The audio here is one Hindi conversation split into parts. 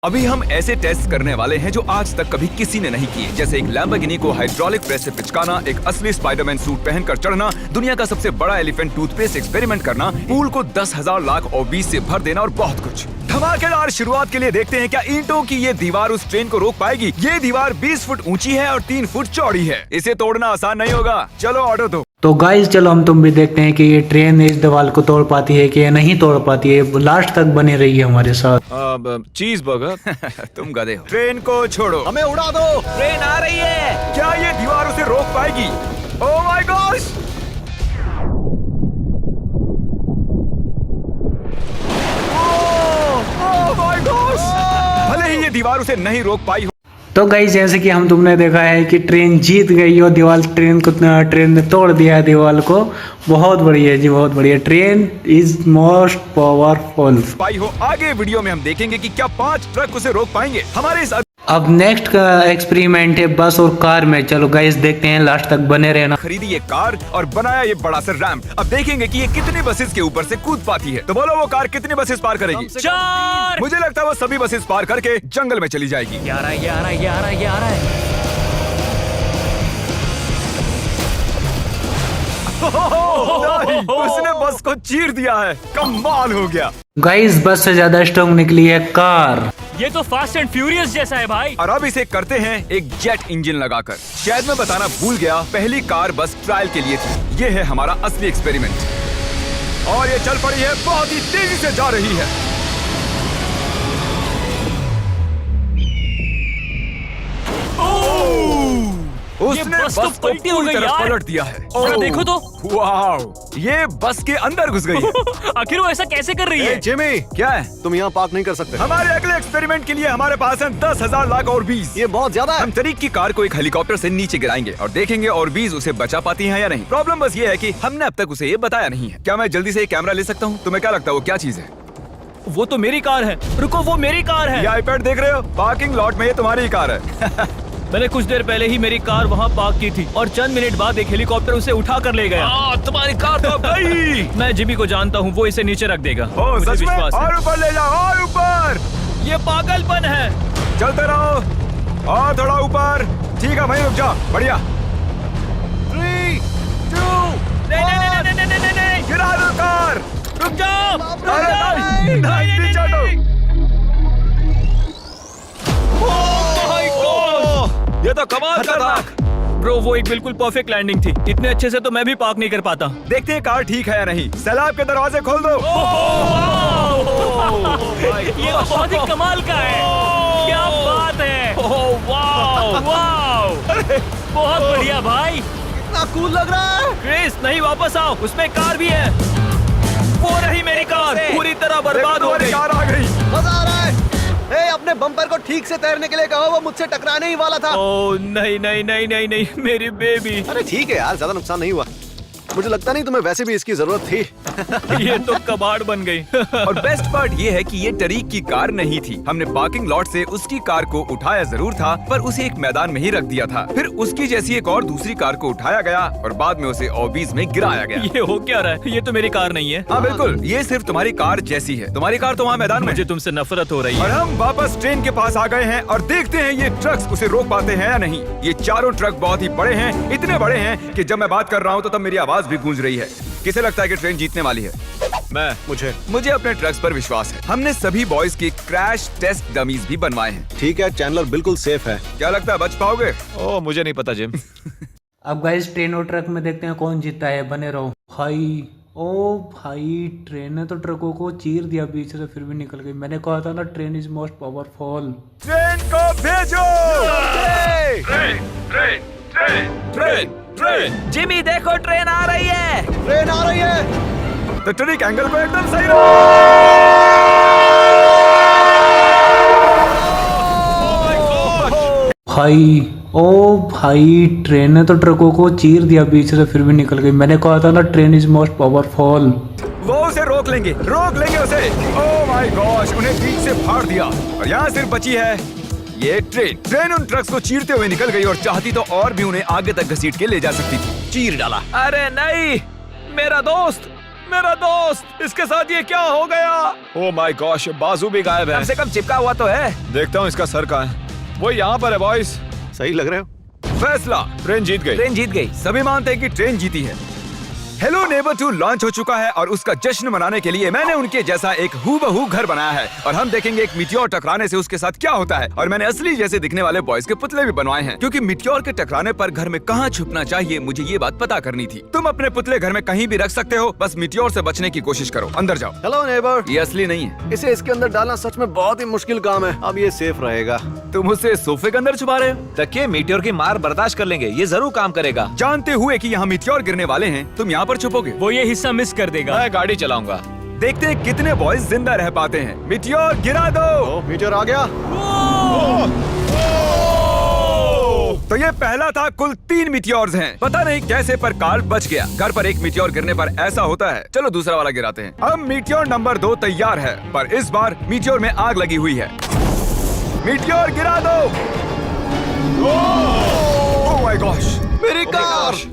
अभी हम ऐसे टेस्ट करने वाले हैं जो आज तक कभी किसी ने नहीं किए, जैसे एक लैम्बोर्गिनी को हाइड्रोलिक प्रेस से पिचकाना, एक असली स्पाइडरमैन सूट पहनकर चढ़ना, दुनिया का सबसे बड़ा एलिफेंट टूथपेस्ट एक्सपेरिमेंट करना, पूल को 10,000 लाख और 20 से भर देना और बहुत कुछ। धमाकेदार शुरुआत के लिए देखते हैं क्या ईंटों की ये दीवार उस ट्रेन को रोक पाएगी। ये दीवार 20 फुट ऊंची है और 3 फुट चौड़ी है। इसे तोड़ना आसान नहीं होगा। चलो ऑर्डर दो। तो गाइस चलो हम तुम भी देखते हैं कि ये ट्रेन इस दीवार को तोड़ पाती है कि ये नहीं तोड़ पाती है। लास्ट तक बनी रही है हमारे साथ। चीज बर्गर। तुम गधे हो। ट्रेन को छोड़ो, हमें उड़ा दो। ट्रेन आ रही है। क्या ये दीवार उसे रोक पाएगी? ओह my gosh! Oh my gosh! भले ही ये दीवार उसे नहीं रोक पाई हो। तो गाइस जैसे कि हम तुमने देखा है कि ट्रेन जीत गई और दीवार ट्रेन ने तोड़ दिया है दीवार को। बहुत बढ़िया जी, बहुत बढ़िया। Train is most powerful. पाई हो। आगे वीडियो में हम देखेंगे कि क्या 5 ट्रक उसे रोक पाएंगे। हमारे इस अब नेक्स्ट का एक्सपेरिमेंट है बस और कार में। चलो गाइस देखते हैं, लास्ट तक बने रहना। खरीदी ये कार और बनाया ये बड़ा सा रैंप। अब देखेंगे कि ये कितनी बसेस के ऊपर से कूद पाती है। तो बोलो वो कार कितनी बसेस पार करेगी? 4। मुझे लगता है वो सभी बसेस पार करके जंगल में चली जाएगी। 11 नहीं, उसने बस को चीर दिया है। कमाल हो गया। गाइस बस से ज्यादा स्ट्रॉन्ग निकली है कार। ये तो फास्ट एंड फ्यूरियस जैसा है भाई। और अब इसे करते हैं एक जेट इंजन लगाकर। शायद मैं बताना भूल गया, पहली कार बस ट्रायल के लिए थी। ये है हमारा असली एक्सपेरिमेंट और ये चल पड़ी है, बहुत ही तेजी से जा रही है। उसने बस तो पलटी हो गई तरफ यार। पलट दिया है। जरा देखो तो। वाओ, ये बस के अंदर घुस गई है। आखिर वो ऐसा कैसे कर रही है? जिमी, क्या है? तुम यहाँ पार्क नहीं कर सकते। हमारे अगले एक्सपेरिमेंट के लिए हमारे पास है 10,000 लाख और 20। ये बहुत ज्यादा है। हम तरीक की कार को एक हेलीकॉप्टर से नीचे गिराएंगे और देखेंगे और 20 उसे बचा पाती हैं या नहीं। प्रॉब्लम बस ये है कि हमने अब तक उसे ये बताया नहीं है। क्या मैं जल्दी से एक कैमरा ले सकता हूँ? तुम्हें क्या लगता है वो क्या चीज है? वो तो मेरी कार है। रुको, वो मेरी कार है। ये आईपैड देख रहे हो? पार्किंग लॉट में ये तुम्हारी ही कार है। मैंने कुछ देर पहले ही मेरी कार वहाँ पार्क की थी और चंद मिनट बाद एक हेलीकॉप्टर उसे उठा कर ले गया। तुम्हारी कार तो गई। मैं जिमी को जानता हूँ, वो इसे नीचे रख देगा। ओ, मुझे सच में? विश्वास है। और ऊपर ले जाओ, और ऊपर। ये पागलपन है। चलते रहो और थोड़ा ऊपर। ठीक है, वहीं रुक जाओ। बढ़िया। 3, 2, नहीं। गिरा दो कार। रुक जाओ। अरे नहीं, पीछे हटो। ये तो कमाल का था। ब्रो, वो एक बिल्कुल परफेक्ट लैंडिंग थी। इतने अच्छे से तो मैं भी पार्क नहीं कर पाता। देखते हैं कार ठीक है या नहीं। सैलाब के दरवाजे खोल दो। ये तो बहुत ही कमाल का है। क्या बात है। वाओ, बहुत बढ़िया भाई। इतना कूल लग रहा है। क्रिस, नहीं, वापस आओ। उसमें कार भी है। वो रही मेरी कार, पूरी तरह बर्बाद हो गई। कार आ गई। मजा आ रहा है। अपने बम्पर को ठीक से तैरने के लिए कहो, वो मुझसे टकराने ही वाला था। ओ नहीं, मेरी बेबी। अरे ठीक है यार, ज्यादा नुकसान नहीं हुआ। मुझे लगता नहीं तुम्हें वैसे भी इसकी जरूरत थी। ये तो कबाड़ बन गई। और बेस्ट पार्ट ये है कि ये टरीक की कार नहीं थी। हमने पार्किंग लॉट से उसकी कार को उठाया जरूर था, पर उसे एक मैदान में ही रख दिया था। फिर उसकी जैसी एक और दूसरी कार को उठाया गया और बाद में उसे ओबीज में गिराया गया। ये हो क्या रहा है? ये तो मेरी कार नहीं है। हाँ बिल्कुल, ये सिर्फ तुम्हारी कार जैसी है। तुम्हारी कार तो वहाँ मैदान में। मुझे तुमसे नफरत हो रही और है। हम वापस ट्रेन के पास आ गए हैं और देखते हैं ये ट्रक्स उसे रोक पाते हैं या नहीं। ये चारों ट्रक बहुत ही बड़े हैं, इतने बड़े हैं कि जब मैं बात कर रहा हूँ तो तब मेरी आवाज भी गूंज रही है। किसे लगता है कि ट्रेन जीतने वाली है? मुझे अपने ट्रक्स पर विश्वास है। हमने सभी बॉयज के क्रैश टेस्ट डमीज भी बनवाए हैं। ठीक है, चैंडलर बिल्कुल सेफ है। क्या लगता है, बच पाओगे? ओह, मुझे नहीं पता जिम। अब गाइस ट्रेन और ट्रक में देखते हैं कौन जीतता है। बने रहो भाई। ओ भाई, ट्रेन ने तो ट्रकों को चीर दिया बीच से, फिर भी निकल गई। मैंने कहा था ना, train is most powerful. Train को भेजो। ट्रेन। जिमी देखो, ट्रेन आ रही है। ट्रेन आ रही है। तो ट्रिक एंगल को एकदम सही भाई, ओ भाई, ट्रेन ने तो ट्रकों को चीर दिया बीच से, फिर भी निकल गई। मैंने कहा था ना, ट्रेन इज मोस्ट पावरफुल। वो उसे रोक लेंगे उसे। ओह माय गॉश, उन्हें बीच से फाड़ दिया और यहाँ सिर्फ बची है ये ट्रेन उन ट्रक्स को चीरते हुए निकल गई और चाहती तो और भी उन्हें आगे तक घसीट के ले जा सकती थी। चीर डाला। अरे नहीं, मेरा दोस्त, मेरा दोस्त, इसके साथ ये क्या हो गया? ओ माय गॉश, बाजू भी गायब है। कम से कम चिपका हुआ तो है। देखता हूँ इसका सर कहाँ है। वो यहाँ पर है बॉयज। सही लग रहे हो। फैसला, ट्रेन जीत गई। ट्रेन जीत गई। सभी मानते हैं कि ट्रेन जीती है। हेलो नेबर 2 लॉन्च हो चुका है और उसका जश्न मनाने के लिए मैंने उनके जैसा एक हूबहू घर बनाया है और हम देखेंगे एक मिट्योर टकराने से उसके साथ क्या होता है। और मैंने असली जैसे दिखने वाले बॉयज के पुतले भी बनवाए हैं, क्योंकि मिट्योर के टकराने पर घर में कहाँ छुपना चाहिए मुझे ये बात पता करनी थी। तुम अपने पुतले घर में कहीं भी रख सकते हो, बस मिट्योर से बचने की कोशिश करो। अंदर जाओ। हेलो नेबर, ये असली नहीं है। इसे इसके अंदर डालना सच में बहुत ही मुश्किल काम है। अब ये सेफ रहेगा। तुम उसे सोफे के अंदर छुपा रहे हो। तकिए मीटियोर की मार बर्दाश्त कर लेंगे, ये जरूर काम करेगा। जानते हुए कि यहाँ मिट्योर गिरने वाले हैं, तुम यहाँ पर छुपोगे। वो ये हिस्सा मिस कर देगा। मैं गाड़ी चलाऊंगा। देखते हैं कितने बॉयज जिंदा रह पाते हैं। मिट्योर गिरा दो। ओ, मीटियोर आ गया। तो ये पहला था। कुल 3 मिट्योर्स हैं। पता नहीं कैसे पर कार्ल बच गया। घर पर एक मिट्योर गिरने पर ऐसा होता है। चलो दूसरा वाला गिराते हैं। अब मिट्योर नंबर 2 तैयार है, पर इस बार मिट्योर में आग लगी हुई है। मिट्योर गिरा दो। ओह माय गॉश, मेरी कार।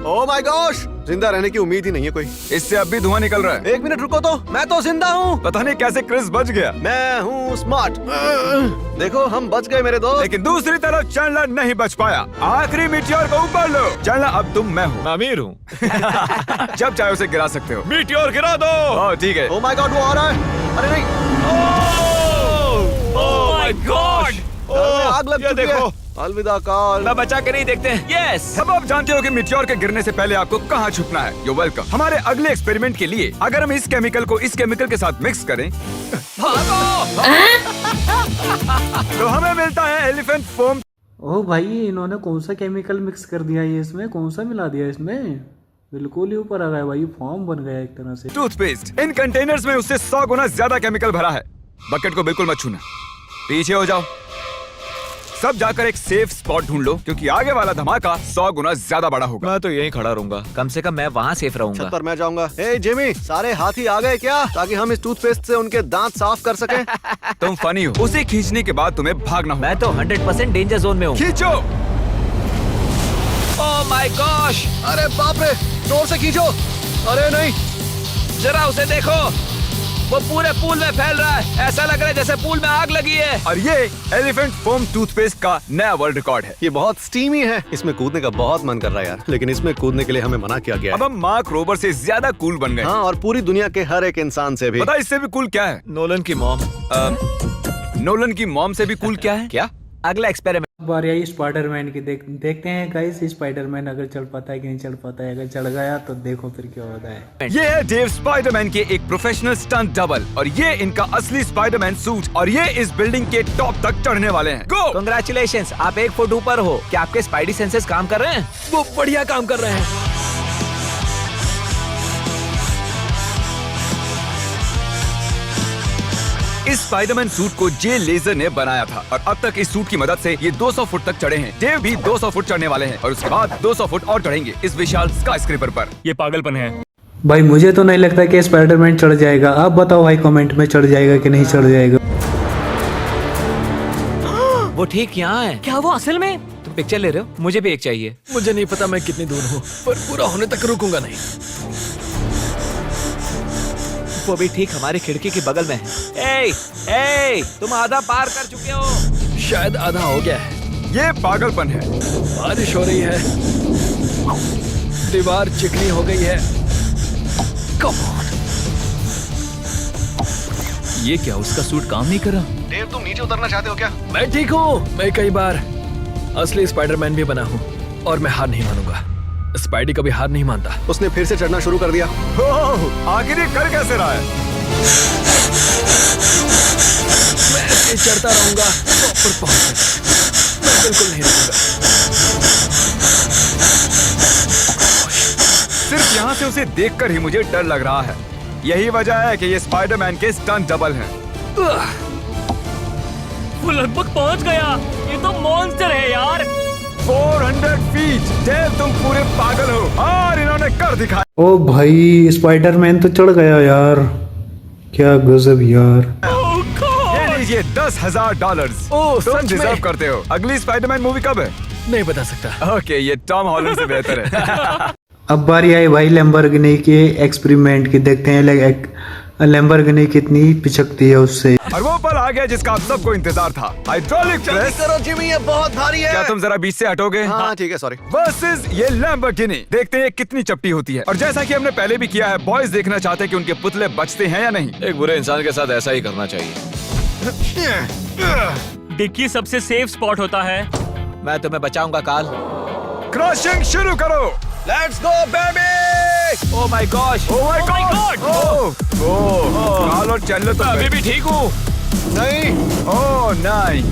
ओ माय गॉश, जिंदा रहने की उम्मीद ही नहीं है कोई। इससे अब भी धुआं निकल रहा है। 1 मिनट रुको तो, मैं तो जिंदा हूँ। पता नहीं कैसे क्रिस बच गया, मैं हूँ स्मार्ट। देखो हम बच गए मेरे दोस्त। लेकिन दूसरी तरफ चैंडलर नहीं बच पाया। आखिरी मिट्योर को ऊपर लो। चैंडलर, अब तुम मैं हूँ। मैं अमीर हूँ। जब चाहे उसे गिरा सकते हो। मीटियोर गिरा दो। ओह ठीक है। ओ माय गॉड, वो आ रहा है। अरे नहीं, ओह माय गॉड, आग लग ये चुकी है। देखो। अलविदा कार्ल। मैं बचा के नहीं देखते हैं। यस। अब आप जानते हो कि मिट्योर के गिरने से पहले आपको कहाँ छुपना है। You welcome. हमारे अगले एक्सपेरिमेंट के लिए अगर हम इस केमिकल को इस केमिकल के साथ मिक्स करें तो हमें मिलता है एलिफेंट फोम। ओ भाई, इन्होंने कौन सा केमिकल मिक्स कर दिया ये इसमें? कौन सा मिला दिया इसमें? बिल्कुल ही ऊपर आ गया भाई, फॉर्म बन गया एक तरह से। टूथपेस्ट। इन कंटेनर्स में उससे 100 गुना ज्यादा केमिकल भरा है। बकेट को बिल्कुल मत छूना। पीछे हो जाओ। सब जाकर एक सेफ स्पॉट ढूंढ लो, क्योंकि आगे वाला धमाका 100 गुना ज्यादा बड़ा होगा। मैं तो यहीं खड़ा रहूंगा। कम से कम मैं वहाँ सेफ रहूंगा। छत पर मैं जाऊंगा। ए जिमी, सारे हाथी आ गए क्या, ताकि हम इस टूथपेस्ट से उनके दांत साफ कर सकें? तुम फनी हो। उसे खींचने के बाद तुम्हें भागना होगा। मैं तो 100% डेंजर जोन में हूँ। खींचो। ओह माय गॉश, अरे बाप रे, जोर से खींचो। अरे नहीं, जरा उसे देखो, वो पूरे पूल में फैल रहा है। ऐसा लग रहा है जैसे पूल में आग लगी है। और ये एलिफेंट फोम टूथपेस्ट का नया वर्ल्ड रिकॉर्ड है। ये बहुत स्टीमी है। इसमें कूदने का बहुत मन कर रहा है यार, लेकिन इसमें कूदने के लिए हमें मना किया गया अब है। हम मार्क रोबर से ज्यादा कूल बन गए। हाँ, और पूरी दुनिया के हर एक इंसान से भी। पता है इससे भी कूल क्या है? नोलन की मॉम। नोलन की मॉम से भी कूल क्या है? क्या? अगला एक्सपेरिमेंट। बार यही स्पाइडरमैन की देखते हैं गाइस, स्पाइडरमैन अगर चल पाता है कि नहीं चल पाता है। अगर चढ़ गया तो देखो फिर क्या होता है। ये है डेव स्पाइडरमैन के एक प्रोफेशनल स्टंट डबल और ये इनका असली स्पाइडरमैन सूट और ये इस बिल्डिंग के टॉप तक चढ़ने वाले हैं। गो! कांग्रेचुलेशंस, आप 1 फुट ऊपर हो। क्या आपके स्पाइडी सेंसेस काम कर रहे हैं? वो बढ़िया काम कर रहे हैं। इस स्पाइडरमैन सूट को जे लेजर ने बनाया था और अब तक इस सूट की मदद से ये 200 फुट तक चढ़े हैं। डेव भी 200 फुट चढ़ने वाले हैं और उसके बाद 200 फुट और चढ़ेंगे इस विशाल स्काईस्क्रेपर पर। ये पागलपन है। भाई मुझे तो नहीं लगता कि स्पाइडरमैन चढ़ जाएगा। आप बताओ भाई कमेंट में, चढ़ जाएगा कि नहीं चढ़ जाएगा। वो ठीक यहाँ है। क्या वो असल में? तुम पिक्चर ले रहे हो? मुझे भी एक चाहिए। मुझे नहीं पता मैं कितनी दूर हूँ, पर पूरा होने तक रुकूंगा नहीं। वो भी ठीक हमारी खिड़की के बगल में है। ए, तुम आधा पार कर चुके हो। शायद आधा हो गया है। ये पागलपन है। बारिश हो रही है, दीवार चिकनी हो गई है। Come on. ये क्या, उसका सूट काम नहीं कर रहा? देव, तुम नीचे उतरना चाहते हो क्या? मैं ठीक हूँ। मैं कई बार असली स्पाइडरमैन भी बना हूँ और मैं हार नहीं मानूंगा। स्पाइडी कभी हार नहीं मानता। उसने फिर से चढ़ना शुरू कर दिया। आखिर ये कर कैसे रहा है? मैं ऐसे चढ़ता रहूंगा ऊपर पहुंच तक। मैं बिल्कुल नहीं रुकूंगा। सिर्फ यहाँ से उसे देखकर ही मुझे डर लग रहा है। यही वजह है कि ये स्पाइडरमैन के स्टंट डबल हैं। वो लगभग पहुंच गया। ये तो मॉन्स्टर है यार। 400 फीट। डेव, तुम पूरे पागल हो और इन्होंने कर दिखाया। ओ भाई, स्पाइडरमैन तो चढ़ गया यार। क्या गजब यार। ये लीजिए $10,000। ओह, तुम सच में? डिजर्व करते हो। अगली स्पाइडरमैन मूवी कब है? नहीं बता सकता। ओके, ये टॉम हॉलैंड से बेहतर है। अब बारी आई भाई लैम्बोर्गिनी के एक्सपेरिमेंट की। देखते हैं लैम्बोर्गिनी कितनी पिचकती है उससे। और वो पल आ गया जिसका आप सबको इंतजार था, हाइड्रोलिक जल्दी प्रेस। करो जिमी, ये बहुत भारी है। क्या तुम जरा बीच से हटोगे? हाँ ठीक है, सॉरी। वर्सेस ये लैम्बोर्गिनी। देखते हैं ये कितनी चपटी होती है। और जैसा कि हमने पहले भी किया है, बॉयज देखना चाहते हैं कि उनके पुतले बचते हैं या नहीं। एक बुरे इंसान के साथ ऐसा ही करना चाहिए। डिक्की सबसे सेफ स्पॉट होता है। मैं तुम्हें बचाऊंगा काल। क्रशिंग शुरू करो। Let's go baby. Oh my gosh. Oh my god. Oh काल और चैंडलर तो अभी भी ठीक हूँ। नहीं, ओह नहीं।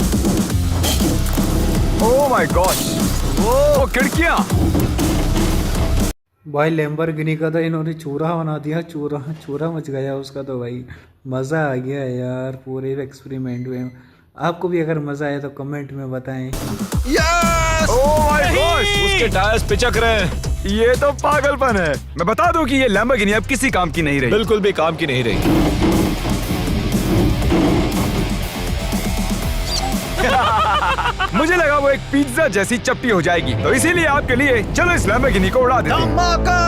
ओह माय गॉश। ओह खिड़कियां। भाई लैम्बोर्गिनी का तो इन्होंने चूरा बना दिया, चूरा चूरा मच गया उसका तो भाई। मज़ा आ गया यार पूरे एक्सपेरिमेंट में। आपको भी अगर मज़ा आया तो कमेंट में बताएं। यस। Oh my gosh. उसके टायर्स पिचक रहे हैं। ये तो पागलपन है। मैं बता दूं कि ये लैम्बोर्गिनी अब किसी काम की नहीं रही। बिल्कुल भी काम की नहीं रही। मुझे लगा वो एक पिज्जा जैसी चपटी हो जाएगी, तो इसीलिए आपके लिए चलो इस लैम्बोर्गिनी को उड़ा देते हैं। धमाका।